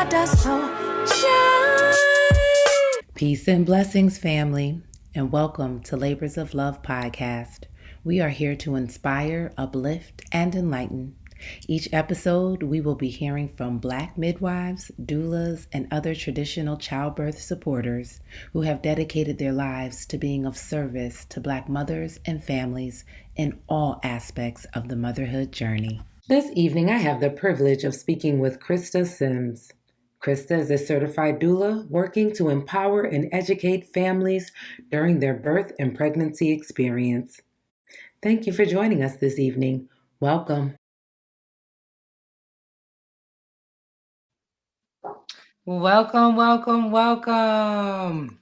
stardust, so shine. Peace and blessings, family, and welcome to Labors of Love podcast. We are here to inspire, uplift, and enlighten. Each episode, we will be hearing from Black midwives, doulas, and other traditional childbirth supporters who have dedicated their lives to being of service to Black mothers and families in all aspects of the motherhood journey. This evening, I have the privilege of speaking with Christa Sims. Christa is a certified doula working to empower and educate families during their birth and pregnancy experience. Thank you for joining us this evening. Welcome. Welcome, welcome, welcome.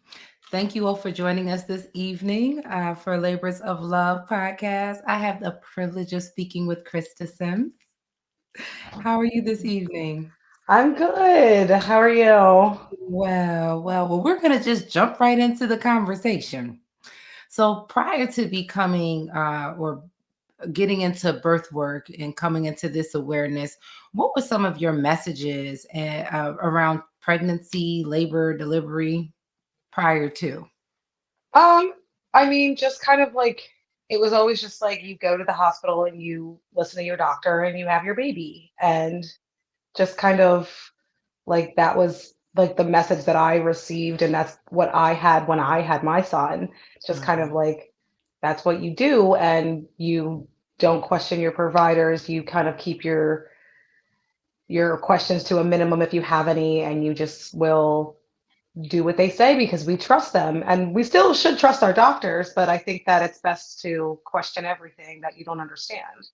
Thank you all for joining us this evening for Labors of Love podcast. I have the privilege of speaking with Christa Sims. How are you this evening? I'm good. How are you? Well, we're going to just jump right into the conversation. So prior to becoming or getting into birth work and coming into this awareness, what were some of your messages around pregnancy, labor, delivery prior to? I mean, just kind of like it was always just like you go to the hospital and you listen to your doctor and you have your baby. And just kind of like that was like the message that I received, and that's what I had when I had my son. Just kind of like that's what you do, and you don't question your providers. You kind of keep your questions to a minimum if you have any, and you just will do what they say because we trust them, and we still should trust our doctors, but I think that it's best to question everything that you don't understand.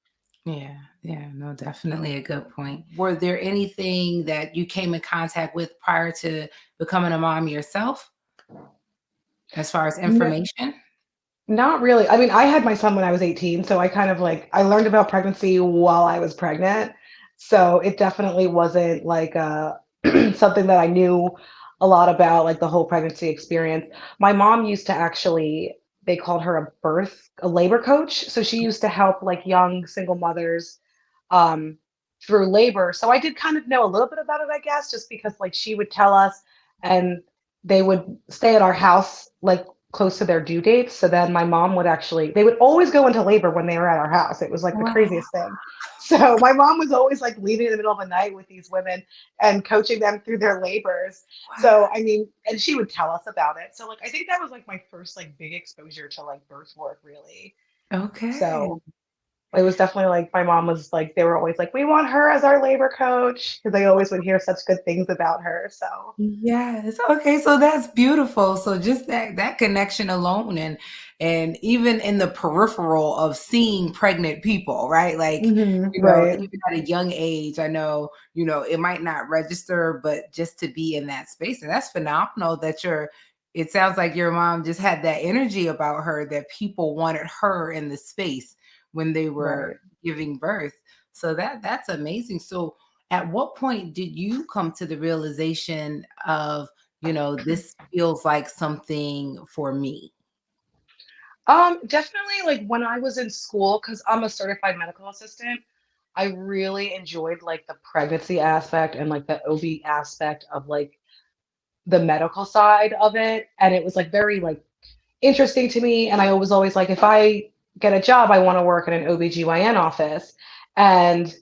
Yeah, no, definitely a good point. Were there anything that you came in contact with prior to becoming a mom yourself as far as No, information? not really. I mean, I had my son when I was 18, so I kind of like I learned about pregnancy while I was pregnant. So it definitely wasn't like something that I knew a lot about, like the whole pregnancy experience. My mom used to actually, they called her a labor coach. So she used to help like young single mothers um, through labor. So I did kind of know a little bit about it, I guess, just because like she would tell us, and they would stay at our house like close to their due dates. So then my mom would actually, they would always go into labor when they were at our house. It was like the Wow. craziest thing. So my mom was always like leaving in the middle of the night with these women and coaching them through their labors. So I mean, and she would tell us about it. So like I think that was like my first like big exposure to like birth work really. Okay. So it was definitely like my mom was like they were always like we want her as our labor coach because they always would hear such good things about her. So Yes. Okay, so that's beautiful. So just that connection alone and even in the peripheral of seeing pregnant people, right? Like, right. even at a young age, I know, it might not register, but just to be in that space. And that's phenomenal that it sounds like your mom just had that energy about her that people wanted her in the space when they Right. were giving birth. So that's amazing. So at what point did you come to the realization of, this feels like something for me? Definitely like when I was in school, because I'm a certified medical assistant, I really enjoyed like the pregnancy aspect and like the OB aspect of like the medical side of it. And it was like very like interesting to me. And I was always like, if I get a job, I want to work in an OBGYN office. And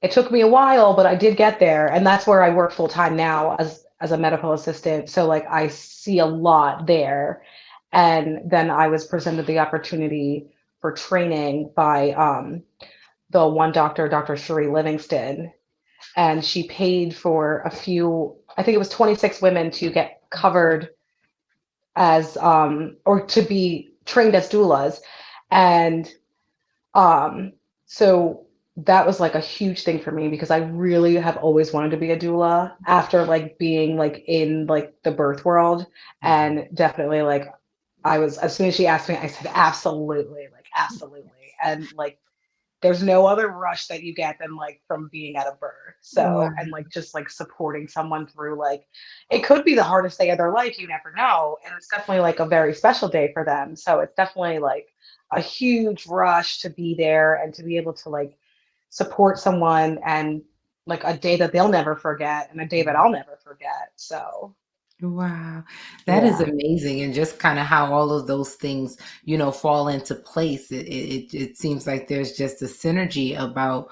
it took me a while, but I did get there, and that's where I work full time now as a medical assistant. So like I see a lot there. And then I was presented the opportunity for training by the one doctor, Dr. Cherie Livingston, and she paid for a few, I think it was 26 women to get covered as or to be trained as doulas. And um, so that was like a huge thing for me because I really have always wanted to be a doula after like being like in like the birth world. And definitely like I was, as soon as she asked me, I said absolutely, like absolutely. And like there's no other rush that you get than like from being at a birth. Wow. So, and like just like supporting someone through like it could be the hardest day of their life, you never know. And it's definitely like a very special day for them. So it's definitely like a huge rush to be there and to be able to like support someone and like a day that they'll never forget and a day that I'll never forget. So Wow, that is yeah. amazing, and just kind of how all of those things, fall into place. It seems like there's just a synergy about,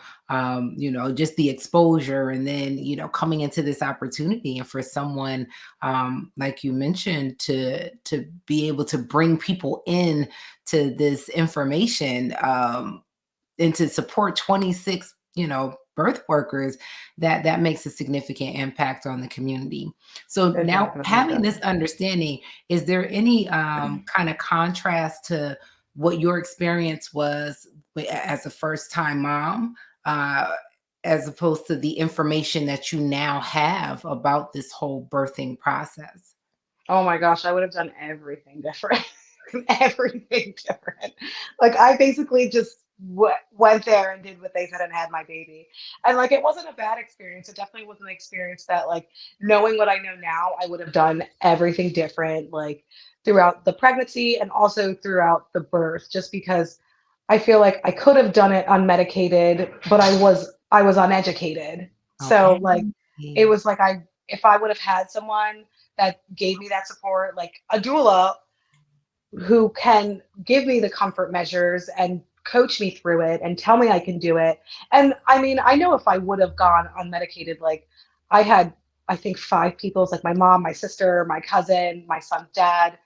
just the exposure, and then coming into this opportunity, and for someone, like you mentioned, to be able to bring people in to this information, and to support 26, birth workers, that makes a significant impact on the community. So It now, definitely having does. this understanding, is there any kind of contrast to what your experience was as a first time mom, uh, as opposed to the information that you now have about this whole birthing process? Oh my gosh, I would have done everything different. Everything different. Like I basically just went there and did what they said and had my baby. And like it wasn't a bad experience. It definitely was an experience that like knowing what I know now, I would have done everything different like throughout the pregnancy and also throughout the birth just because I feel like I could have done it unmedicated, but I was uneducated. So Okay. like it was like I if I would have had someone that gave me that support, like a doula who can give me the comfort measures and coach me through it and tell me I can do it. And I mean, I know if I would have gone unmedicated, like I had, I think 5 people, it's like my mom, my sister, my cousin, my son's dad,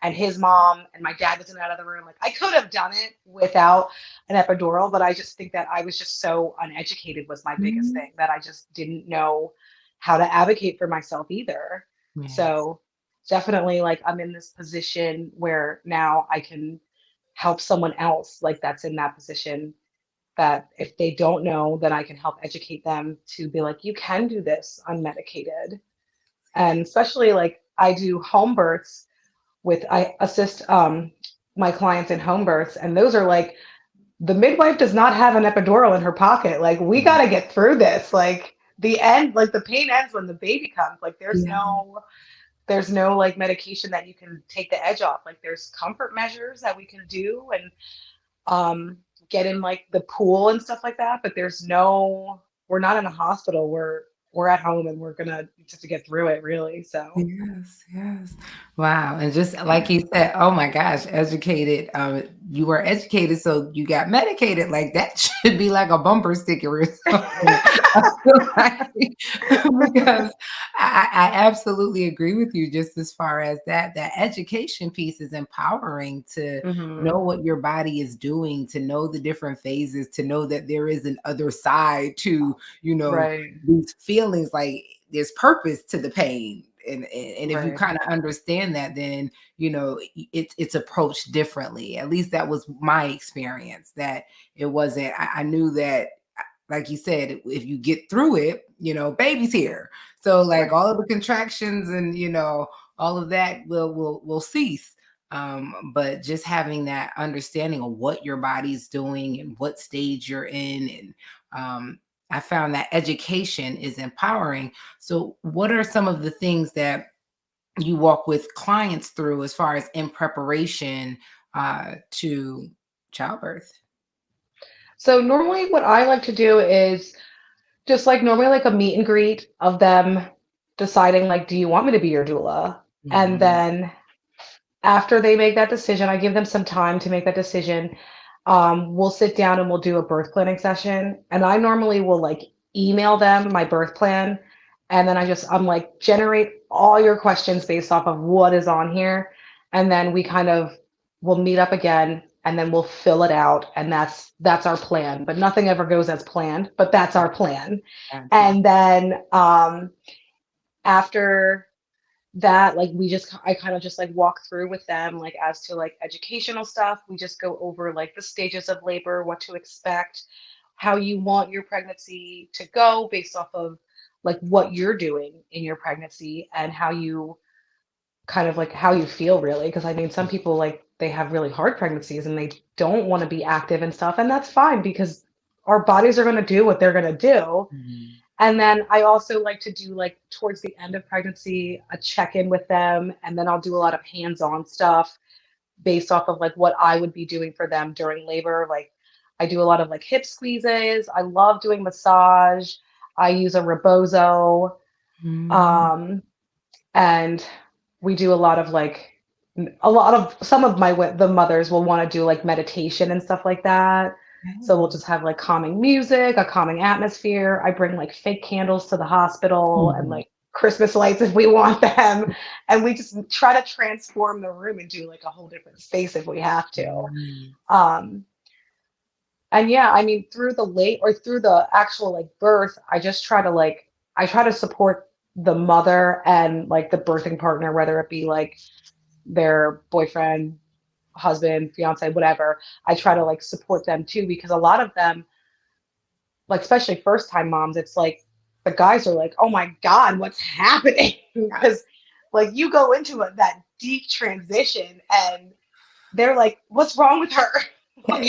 and his mom, and my dad was in that other room. Like I could have done it without an epidural, but I just think that I was just so uneducated was my biggest Mhm. thing that I just didn't know how to advocate for myself either. Yes. So definitely like I'm in this position where now I can help someone else like that's in that position that if they don't know, then I can help educate them to be like, you can do this unmedicated. And especially like I do home births with I assist my clients in home births and those are like the midwife does not have an epidural in her pocket. Like we got to get through this. Like the end, like the pain ends when the baby comes. Like Yeah. there's no like medication that you can take the edge off. Like there's comfort measures that we can do and um get in like the pool and stuff like that, but there's no we're not in a hospital. We're at home and we're gonna just to get through it really. So Yes, yes. Wow, and just like you said, oh my gosh, educated, you were educated, so you got medicated, like, that should be like a bumper sticker or something. I feel like because I absolutely agree with you just as far as that education piece is empowering to know hmm what your body is doing, to know the different phases, to know that there is an other side to, you know, right, these feelings, like there's purpose to the pain. And if you right. kind of understand that, then it's approached differently. At least that was my experience. That it wasn't. I knew that, like you said, if you get through it, baby's here. So like Right. all of the contractions and all of that will cease. But just having that understanding of what your body's doing and what stage you're in, and I found that education is empowering. So, what are some of the things that you walk with clients through as far as in preparation to childbirth? So normally what I like to do is just like normally like a meet and greet of them deciding like, do you want me to be your doula? And Mhm. then after they make that decision, I give them some time to make that decision. We'll sit down and we'll do a birth planning session. And I normally will like email them my birth plan. And then I'm like, generate all your questions based off of what is on here. And then we kind of will meet up again and then we'll fill it out. And that's our plan. But nothing ever goes as planned, but that's our plan. Gotcha. And then after that like I kind of just like walk through with them like as to like educational stuff. We just go over like the stages of labor, what to expect, how you want your pregnancy to go based off of like what you're doing in your pregnancy and how you kind of like how you feel really because I mean some people like they have really hard pregnancies and they don't want to be active and stuff and that's fine because our bodies are going to do what they're going to do. Mhm. And then I also like to do like towards the end of pregnancy, a check-in with them. And then I'll do a lot of hands-on stuff based off of like what I would be doing for them during labor. Like I do a lot of like hip squeezes. I love doing massage. I use a rebozo. And we do a lot of some of the mothers will want to do like meditation and stuff like that. So we'll just have like calming music, a calming atmosphere. I bring like fake candles to the hospital and like Christmas lights if we want them. And we just try to transform the room and do like a whole different space if we have to. And yeah, I mean, through the actual like birth, I try to support the mother and like the birthing partner, whether it be like their boyfriend, husband, fiance, whatever. I try to like support them too, because a lot of them, like especially first time moms, it's like the guys are like, oh my God, what's happening? Because like you go into that deep transition and they're like, what's wrong with her? Like,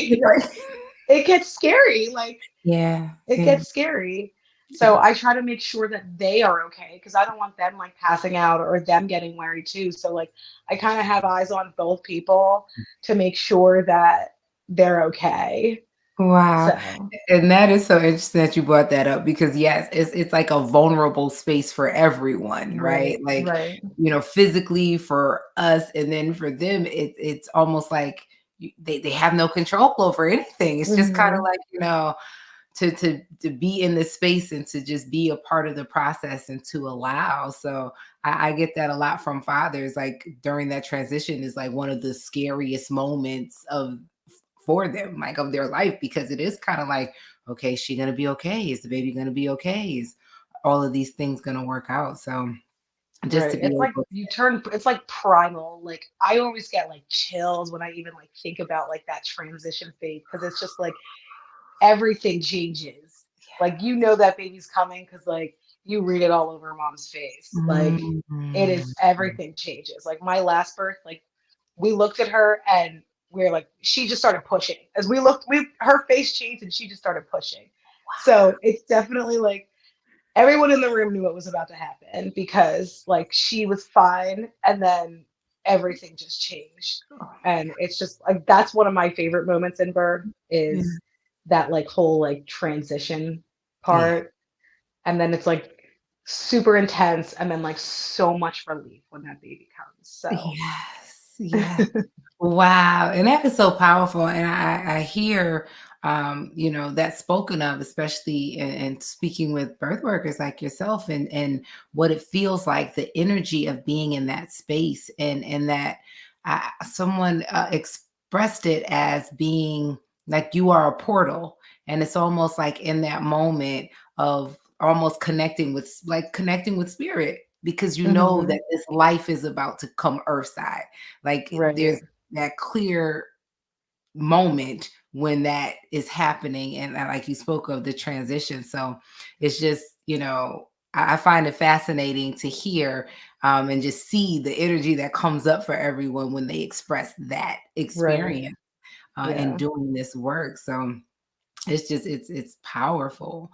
it gets scary. Like, it gets scary. So I try to make sure that they are okay, because I don't want them like passing out or them getting worried too. So like I kind of have eyes on both people to make sure that they're okay. Wow. So And that is so interesting that you brought that up, because yes, it's like a vulnerable space for everyone, right? Like, right. physically for us, and then for them, it's almost like they have no control over anything. It's just kind of like, to be in the space and to just be a part of the process and to allow. So I get that a lot from fathers. Like during that transition is like one of the scariest moments for them, like of their life, because it is kind of like, okay, is she gonna be okay? Is the baby gonna be okay? Is all of these things gonna work out? So just to Right. be It's like able it's like primal. Like I always get like chills when I even like think about like that transition phase, because it's just like everything changes. Like that baby's coming because like you read it all over mom's face. Like it is, everything changes. Like my last birth, like we looked at her and we are like, she just started pushing. As we looked, her face changed and she just started pushing. So it's definitely like everyone in the room knew what was about to happen, because like she was fine and then everything just changed. And it's just like that's one of my favorite moments in birth, is that like whole like transition part. And then it's like super intense and then like so much relief when that baby comes. So Yes. Wow. And that is so powerful. And I hear, that spoken of, especially in speaking with birth workers like yourself, and what it feels like, the energy of being in that space, and that someone expressed it as being like you are a portal. And it's almost like in that moment of almost connecting with spirit, because you know that this life is about to come earthside. Like there's right. that clear moment when that is happening, and like you spoke of the transition. So it's just, I find it fascinating to hear, and just see the energy that comes up for everyone when they express that Right. experience and Yeah. doing this work. So it's powerful.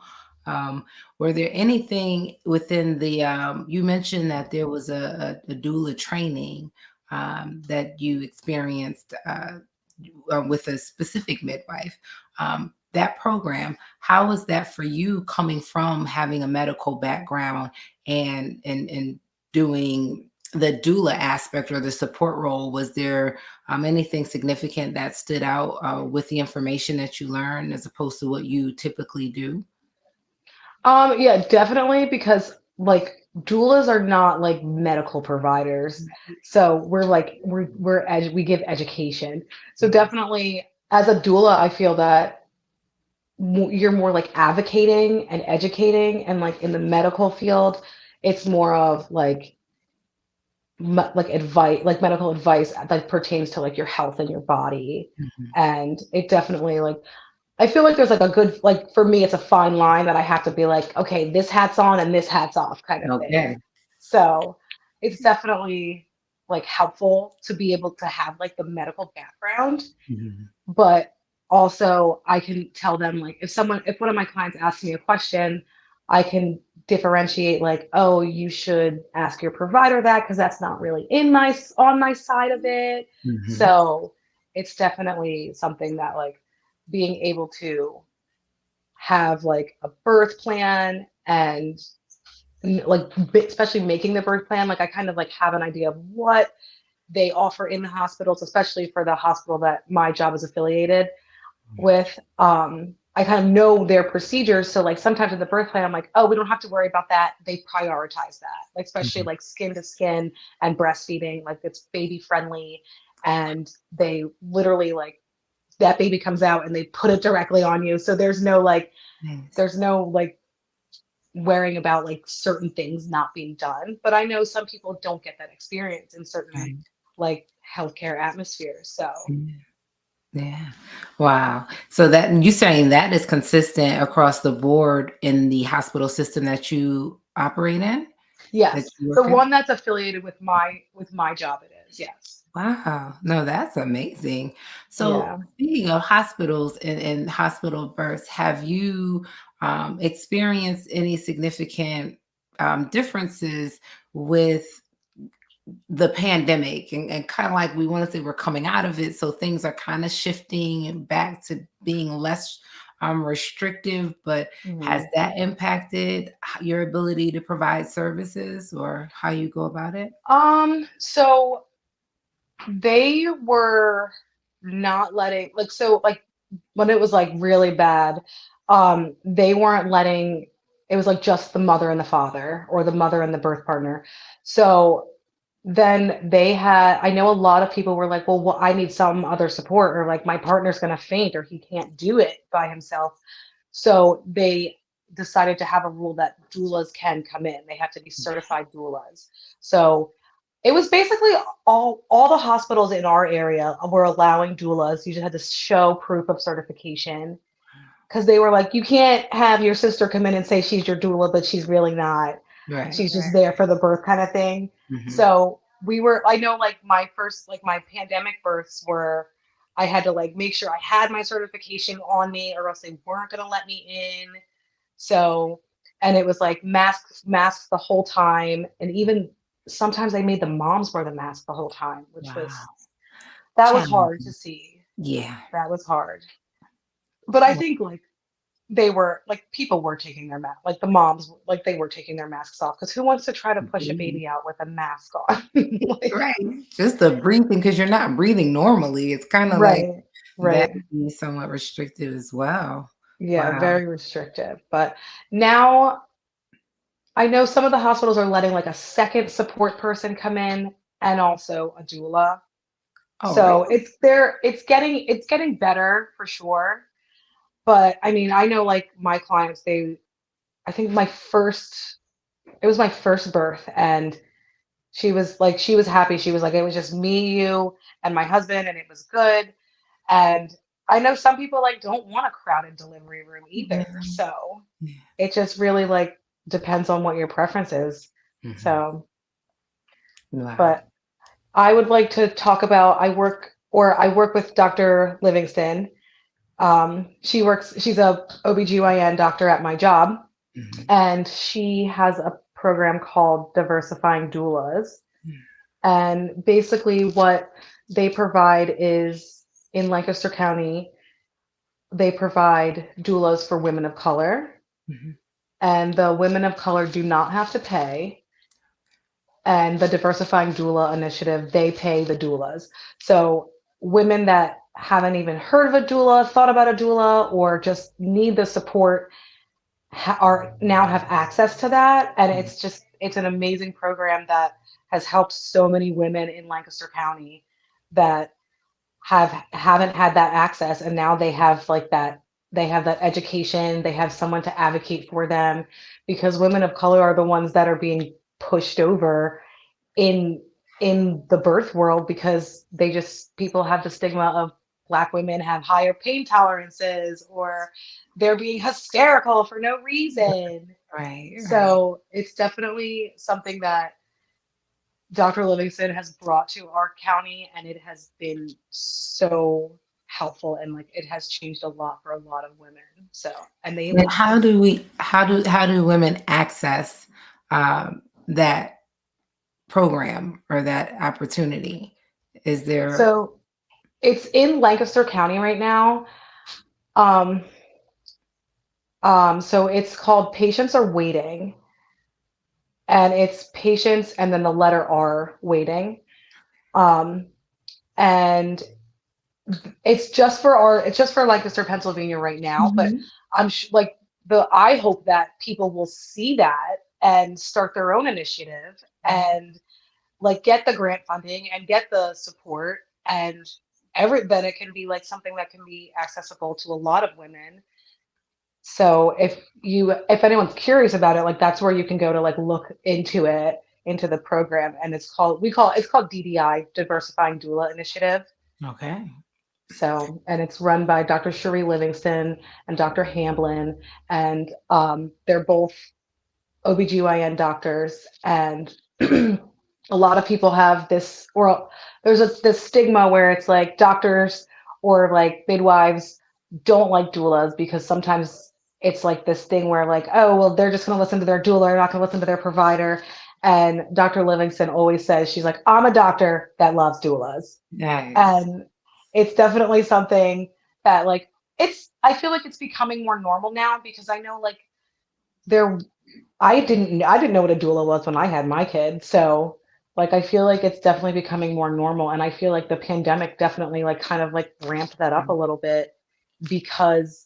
Were there anything within the you mentioned that there was a doula training that you experienced with a specific midwife. That program, how was that for you, coming from having a medical background and doing the doula aspect or the support role? Was there anything significant that stood out with the information that you learned as opposed to what you typically do? Yeah, definitely, because like doulas are not like medical providers. So we're like we give education. So definitely as a doula, I feel that you're more like advocating and educating, and like in the medical field, it's more of like like advice, like medical advice like pertains to like your health and your body. Mhm. And it definitely like I feel like there's like a good, like for me, it's a fine line that I have to be like, okay, this hat's on and this hat's off kind of thing. Okay. So it's definitely like helpful to be able to have like the medical background, Mhm. but also I can tell them like if one of my clients asks me a question, I can differentiate like, oh, you should ask your provider that because that's not really on my side of it. Mhm. So it's definitely something that like being able to have like a birth plan and like especially making the birth plan, like I kind of like have an idea of what they offer in the hospitals, especially for the hospital that my job is affiliated with. I kind of know their procedures. So like sometimes in the birth plan, I'm like, oh, we don't have to worry about that. They prioritize that, like especially like skin to skin and breastfeeding, like it's baby friendly. And they literally like that baby comes out and they put it directly on you. So there's no like Nice. there's no like worrying about like certain things not being done. But I know some people don't get that experience in certain Right. like healthcare atmospheres. So Yeah. Wow. So that you saying that is consistent across the board in the hospital system that you operate in, that yes, you the work in? one that's affiliated with my job it is. Yes. Wow. No, that's amazing. So Yeah. speaking of hospitals and hospital births, have you experienced any significant differences with the pandemic and kind of like we want to say we're coming out of it, so things are kind of shifting back to being less restrictive, but has Mhm. that impacted your ability to provide services or how you go about it? So they were not letting like so like when it was like really bad, they weren't letting it was like just the mother and the father or the mother and the birth partner. So then they had I know a lot of people were like, well, I need some other support or like my partner's gonna faint or he can't do it by himself. So they decided to have a rule that doulas can come in. They have to be certified doulas. So it was basically all the hospitals in our area were allowing doulas. You just had to show proof of certification because they were like, you can't have your sister come in and say she's your doula, but she's really not. Right. She's just there for the birth kind of thing. Hmm. So I know like my first, like my pandemic births were, I had to like make sure I had my certification on me or else they weren't going to let me in. So, and it was like masks the whole time. And even sometimes they made the moms wear the mask the whole time, which was, Wow. that was hard to Challenging. see. Yeah. That was hard. But I think like they were like people were taking their mask, like the moms, like they were taking their masks off because who wants to try to push a Mhm. baby out with a mask on? Like, Right. Just the breathing, because you're not breathing normally. It's kind of like right, that right. can be somewhat restrictive as well. Yeah, Wow. very restrictive. But now I know some of the hospitals are letting like a second support person come in and also a doula. Oh, really? So it's getting better for sure. But I mean, I know like my clients, I think it was my first birth and she was happy. She was like, it was just me, you, and my husband, and it was good. And I know some people like don't want a crowded delivery room either. Yeah. So Yeah. it just really like depends on what your preference is. Mhm. So, Wow. but I would like to talk about I work with Dr. Livingston. She's a OBGYN doctor at my job, Mhm. and she has a program called Diversifying Doulas. Mm. And basically, what they provide is in Lancaster County, they provide doulas for women of color, Mhm. and the women of color do not have to pay. And the Diversifying Doula initiative, they pay the doulas. So women that haven't even heard of a doula, thought about a doula, or just need the support are now have access to that. And Mhm. it's an amazing program that has helped so many women in Lancaster County that haven't had that access, and now they have that education, they have someone to advocate for them because women of color are the ones that are being pushed over in in the birth world because people have the stigma of black women have higher pain tolerances or they're being hysterical for no reason. Right, right. So it's definitely something that Dr. Livingston has brought to our county, and it has been so helpful and like it has changed a lot for a lot of women. So, and they And like how do women access that program or that opportunity? Is there so it's in Lancaster County right now. Um, So it's called Patients Are Waiting, and it's patients and then the letter R waiting. Um, and it's just for Lancaster, Pennsylvania right now, but Mhm. like I hope that people will see that and start their own initiative and like get the grant funding and get the support and then it can be like something that can be accessible to a lot of women. So if anyone's curious about it, like that's where you can go to like look into it, into the program. And it's called DDI, Diversifying Doula Initiative. Okay. So, and it's run by Dr. Cherie Livingston and Dr. Hamblin, and they're both OBGYN doctors. And a lot of people have this, or this stigma where it's like doctors or like midwives don't like doulas because sometimes it's like this thing where like, oh, well, they're just going to listen to their doula, they're not going to listen to their provider. And Dr. Livingston always says, she's like, I'm a doctor that loves doulas. Nice. And it's definitely something that like I feel like it's becoming more normal now because I know like there I didn't know what a doula was when I had my kid. So like I feel like it's definitely becoming more normal, and I feel like the pandemic definitely like kind of like ramped that up a little bit because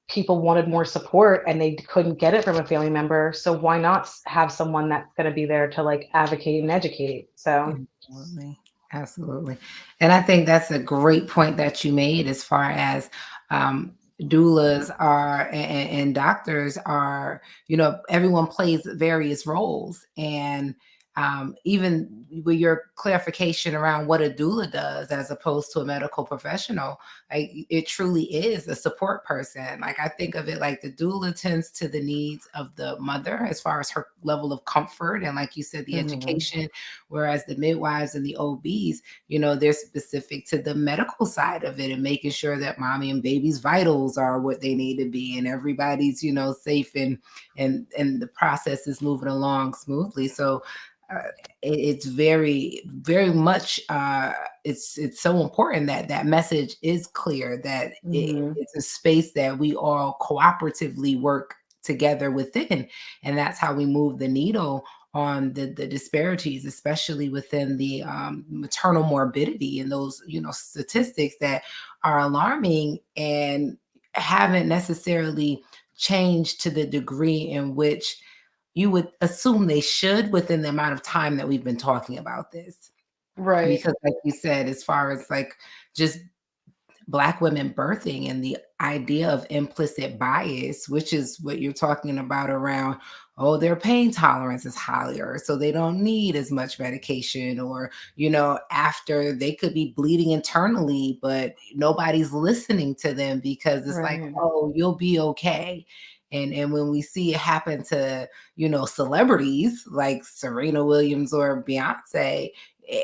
people wanted more support and they couldn't get it from a family member. So why not have someone that's going to be there to like advocate and educate? So Absolutely. Absolutely. And I think that's a great point that you made as far as doulas are and doctors are, everyone plays various roles. And even with your clarification around what a doula does as opposed to a medical professional, like it truly is a support person. Like I think of it like the doula tends to the needs of the mother as far as her level of comfort and, like you said, the mhm. education, whereas the midwives and the OBs, they're specific to the medical side of it and making sure that mommy and baby's vitals are what they need to be and everybody's, safe and the process is moving along smoothly. So it's very, very much it's so important that that message is clear, that Mhm. it's a space that we all cooperatively work together within, and that's how we move the needle on the disparities, especially within the maternal morbidity and those statistics that are alarming and haven't necessarily changed to the degree in which you would assume they should within the amount of time that we've been talking about this. Right. Because like you said, as far as like just Black women birthing and the idea of implicit bias, which is what you're talking about around, oh, their pain tolerance is higher, so they don't need as much medication, or, after they could be bleeding internally, but nobody's listening to them because it's like, Right. oh, you'll be okay. And when we see it happen to, celebrities like Serena Williams or Beyonce, eh,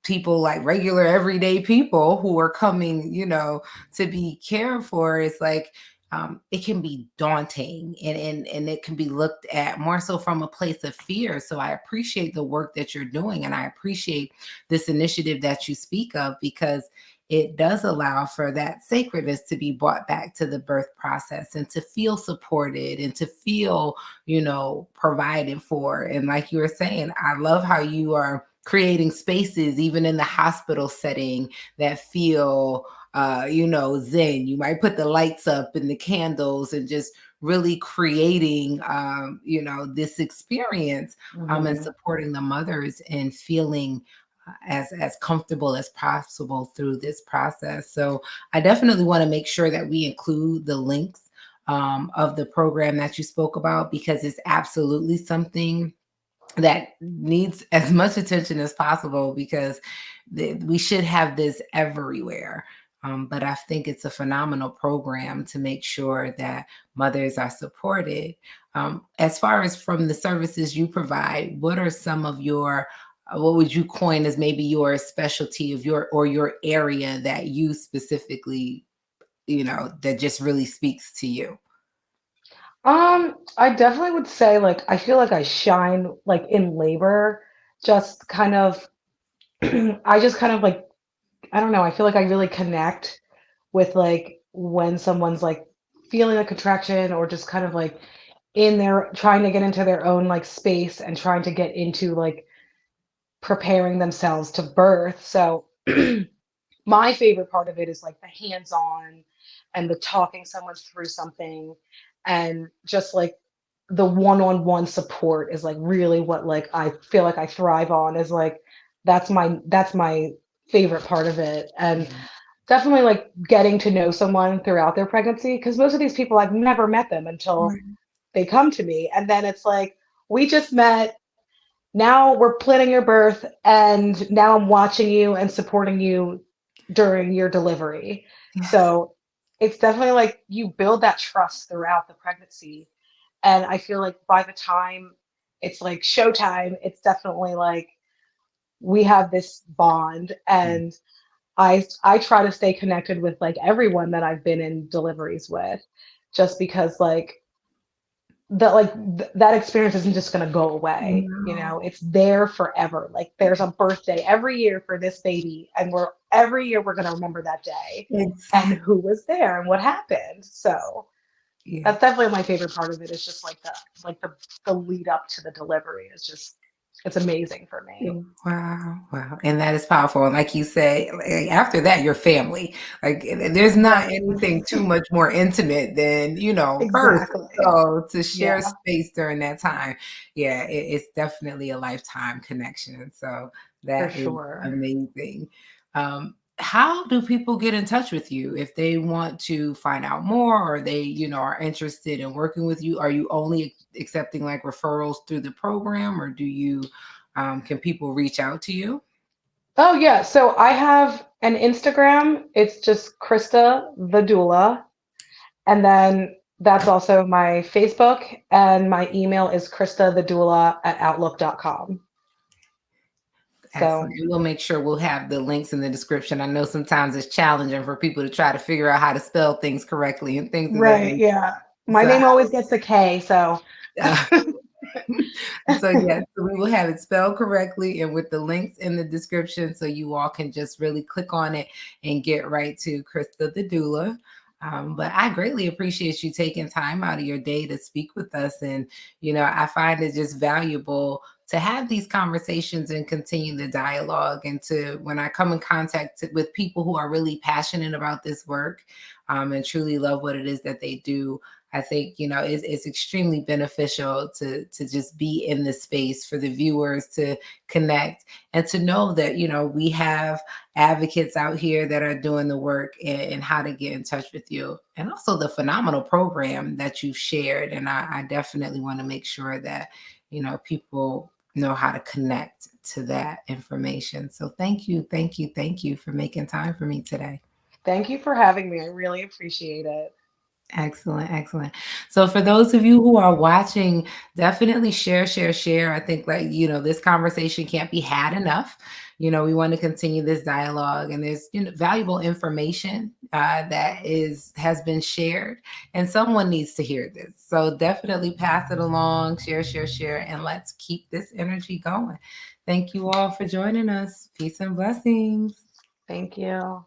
people like regular everyday people who are coming, to be cared for, it's like it can be daunting and it can be looked at more so from a place of fear. So I appreciate the work that you're doing, and I appreciate this initiative that you speak of, because it does allow for that sacredness to be brought back to the birth process and to feel supported and to feel, provided for. And like you were saying, I love how you are creating spaces even in the hospital setting that feel zen. You might put the lights up and the candles and just really creating this experience, and Mhm. supporting the mothers and feeling as comfortable as possible through this process. So I definitely want to make sure that we include the links of the program that you spoke about, because it's absolutely something that needs as much attention as possible, because we should have this everywhere. But I think it's a phenomenal program to make sure that mothers are supported. As far as from the services you provide, what are some of your, what would you coin as maybe your specialty of your area that you specifically, that just really speaks to you? I definitely would say like I feel like I shine like in labor, just kind of I just kind of I don't know, I feel like I really connect with like when someone's like feeling a contraction or just kind of like in their trying to get into their own like space and trying to get into like preparing themselves to birth. So my favorite part of it is like the hands-on and the talking someone through something and just like the one-on-one support is like really what like I feel like I thrive on is like that's my favorite part of it. And definitely like getting to know someone throughout their pregnancy because most of these people I've never met them until Right. they come to me and then it's like we just met, now we're planning your birth and now I'm watching you and supporting you during your delivery. Yes. So it's definitely like you build that trust throughout the pregnancy. And I feel like by the time it's like showtime, it's definitely like we have this bond. And I try to stay connected with like everyone that I've been in deliveries with, just because like that experience isn't just going to go away, you No. know, it's there forever. Like there's a birthday every year for this baby and we're every year we're going to remember that day and Exactly. who was there and what happened. So that's Yes. definitely my favorite part of it is just like the lead up to the delivery is just it's amazing for me. Wow, wow. And that is powerful. And like you say, like, after that, you're family. Like there's not Right. anything too much more intimate than, birth. Exactly. So to share Yeah, space during that time, yeah, it's definitely a lifetime connection. So for that is sure. amazing. How do people get in touch with you if they want to find out more or they, are interested in working with you? Are you only accepting like referrals through the program or do you can people reach out to you? Oh yeah, so I have an Instagram. It's just Christa the Doula. And then that's also my Facebook, and my email is christathedoula@outlook.com. Excellent. So, And we'll make sure we'll have the links in the description. I know sometimes it's challenging for people to try to figure out how to spell things correctly and things of that right, nature. yeah. My So, name always gets a K, so uh, so yes, so we will have it spelled correctly and with the links in the description, so you all can just really click on it and get right to Christa the doula. But I greatly appreciate you taking time out of your day to speak with us, and I find it just valuable to have these conversations and continue the dialogue. And to when I come in contact with people who are really passionate about this work, and truly love what it is that they do, I think it's extremely beneficial to just be in this space for the viewers to connect and to know that we have advocates out here that are doing the work and how to get in touch with you, and also the phenomenal program that you've shared. And I definitely want to make sure that people know how to connect to that information. So thank you, thank you, thank you for making time for me today. thank you for having me. I really appreciate it. Excellent, excellent. So for those of you who are watching, definitely share, share, share. I think like, this conversation can't be had enough. We want to continue this dialogue and there's valuable information that has been shared and someone needs to hear this. So definitely pass it along, share, share, share, and let's keep this energy going. Thank you all for joining us. Peace and blessings. Thank you.